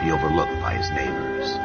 be overlooked by his neighbors.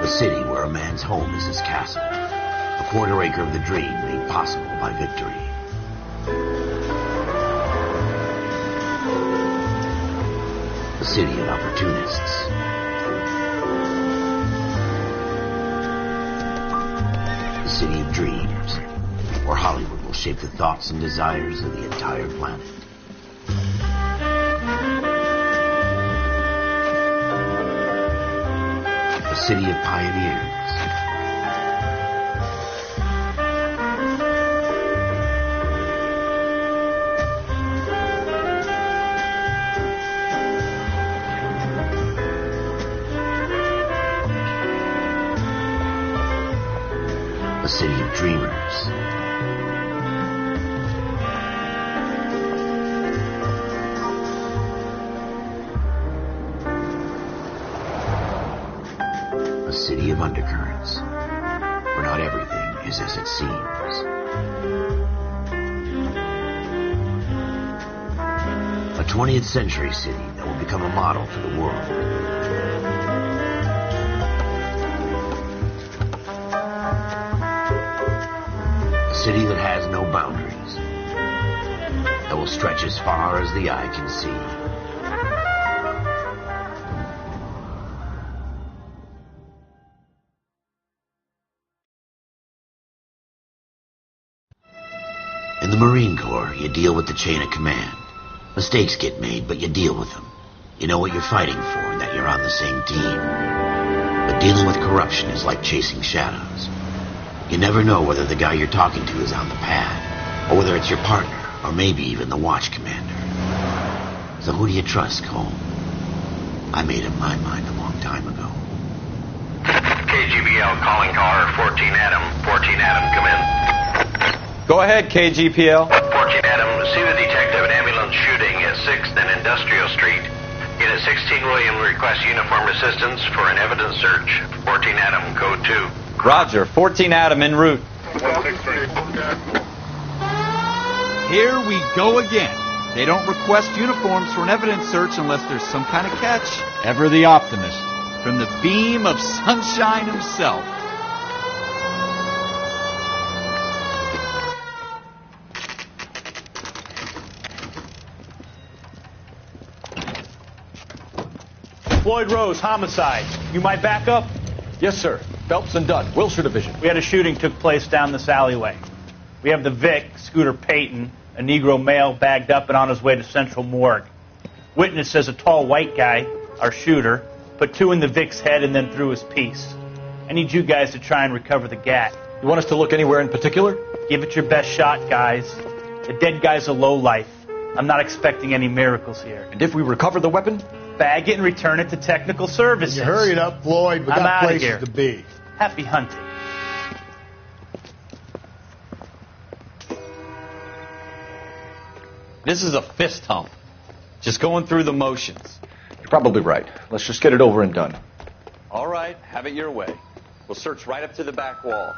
The city where a man's home is his castle. A quarter acre of the dream made possible by victory. The city of opportunists. The city of dreams, where Hollywood will shape the thoughts and desires of the entire planet. The city of pioneers. The city of dreamers. A city of undercurrents, where not everything is as it seems. A 20th century city that will become a model for the world. A city that has no boundaries, that will stretch as far as the eye can see. In the Marine Corps, you deal with the chain of command. Mistakes get made, but you deal with them. You know what you're fighting for and that you're on the same team. But dealing with corruption is like chasing shadows. You never know whether the guy you're talking to is on the pad, or whether it's your partner, or maybe even the watch commander. So who do you trust, Cole? I made up my mind a long time ago. KGBL calling caller 14 Adam. 14 Adam, come in. Go ahead, KGPL. 14 Adam, see the detective an ambulance shooting at 6th and Industrial Street. Unit 16 William requests uniformed assistance for an evidence search. 14 Adam, code 2. Roger, 14 Adam en route. 163. Here we go again. They don't request uniforms for an evidence search unless there's some kind of catch. Ever the optimist. From the beam of sunshine himself. Floyd Rose, homicide. You might back up? Yes, sir. Phelps and Dunn, Wilshire Division. We had a shooting took place down this alleyway. We have the Vic, Scooter Payton, a Negro male bagged up and on his way to Central Morgue. Witness says a tall white guy, our shooter, put 2 in the Vic's head and then threw his piece. I need you guys to try and recover the gat. You want us to look anywhere in particular? Give it your best shot, guys. The dead guy's a lowlife. I'm not expecting any miracles here. And if we recover the weapon? Bag it and return it to technical services. You hurry it up, Floyd. We I'm got outta places here. to be. Happy hunting. This is a fist hump. Just going through the motions. You're probably right. Let's just get it over and done. All right, have it your way. We'll search right up to the back wall.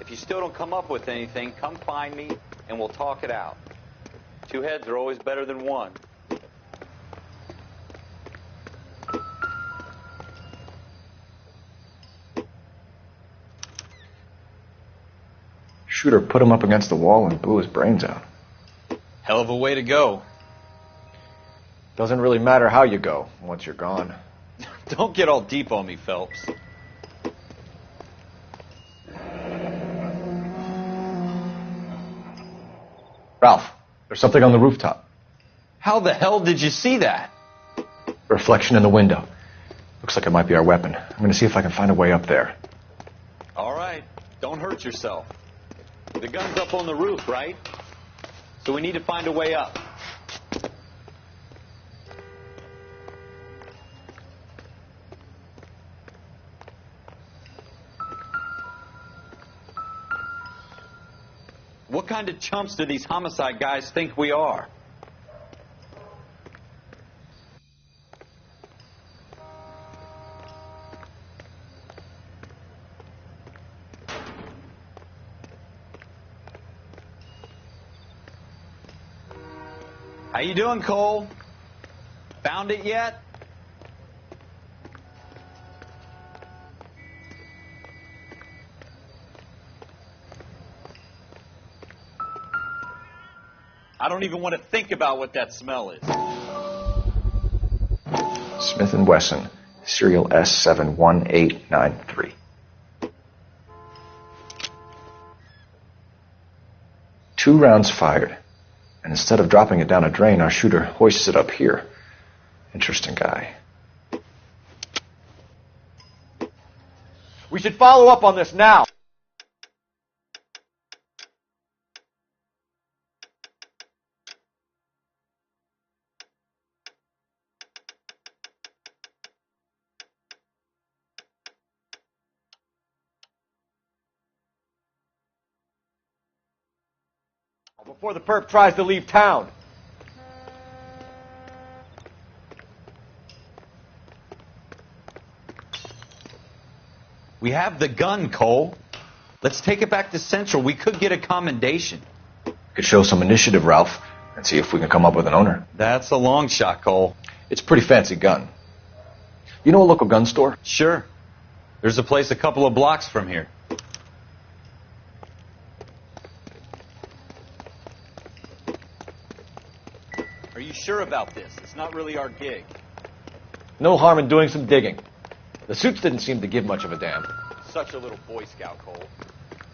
If you still don't come up with anything, come find me and we'll talk it out. 2 heads are always better than 1. Shooter put him up against the wall and blew his brains out. Hell of a way to go. Doesn't really matter how you go once you're gone. Don't get all deep on me, Phelps. Ralph, there's something on the rooftop. How the hell did you see that? A reflection in the window. Looks like it might be our weapon. I'm going to see if I can find a way up there. All right, don't hurt yourself. The gun's up on the roof, right? So we need to find a way up. What kind of chumps do these homicide guys think we are? How you doing, Cole? Found it yet? I don't even want to think about what that smell is. Smith & Wesson, serial S71893. Two rounds fired. And instead of dropping it down a drain, our shooter hoists it up here. Interesting guy. We should follow up on this now. Before the perp tries to leave town. We have the gun, Cole. Let's take it back to Central. We could get a commendation. Could show some initiative, Ralph, and see if we can come up with an owner. That's a long shot, Cole. It's a pretty fancy gun. You know a local gun store? Sure. There's a place a couple of blocks from here. Are you sure about this? It's not really our gig. No harm in doing some digging. The suits didn't seem to give much of a damn. Such a little Boy Scout, Cole.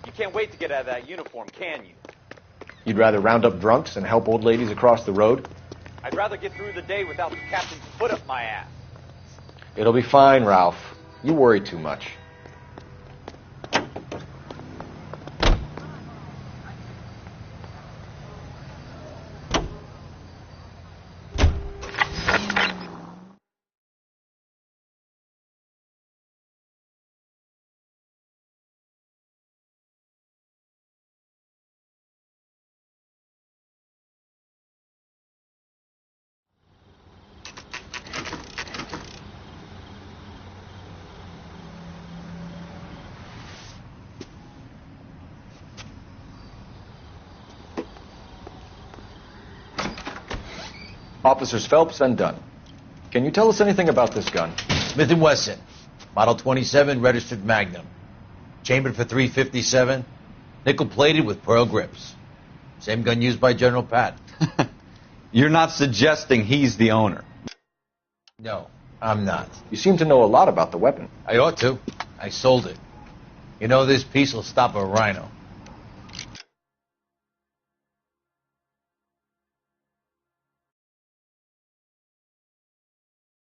You can't wait to get out of that uniform, can you? You'd rather round up drunks and help old ladies across the road? I'd rather get through the day without the captain's foot up my ass. It'll be fine, Ralph. You worry too much. Officers Phelps and Dunn. Can you tell us anything about this gun? Smith & Wesson, Model 27, registered Magnum. Chambered for .357, nickel-plated with pearl grips. Same gun used by General Patton. You're not suggesting he's the owner? No, I'm not. You seem to know a lot about the weapon. I ought to. I sold it. You know, this piece will stop a rhino.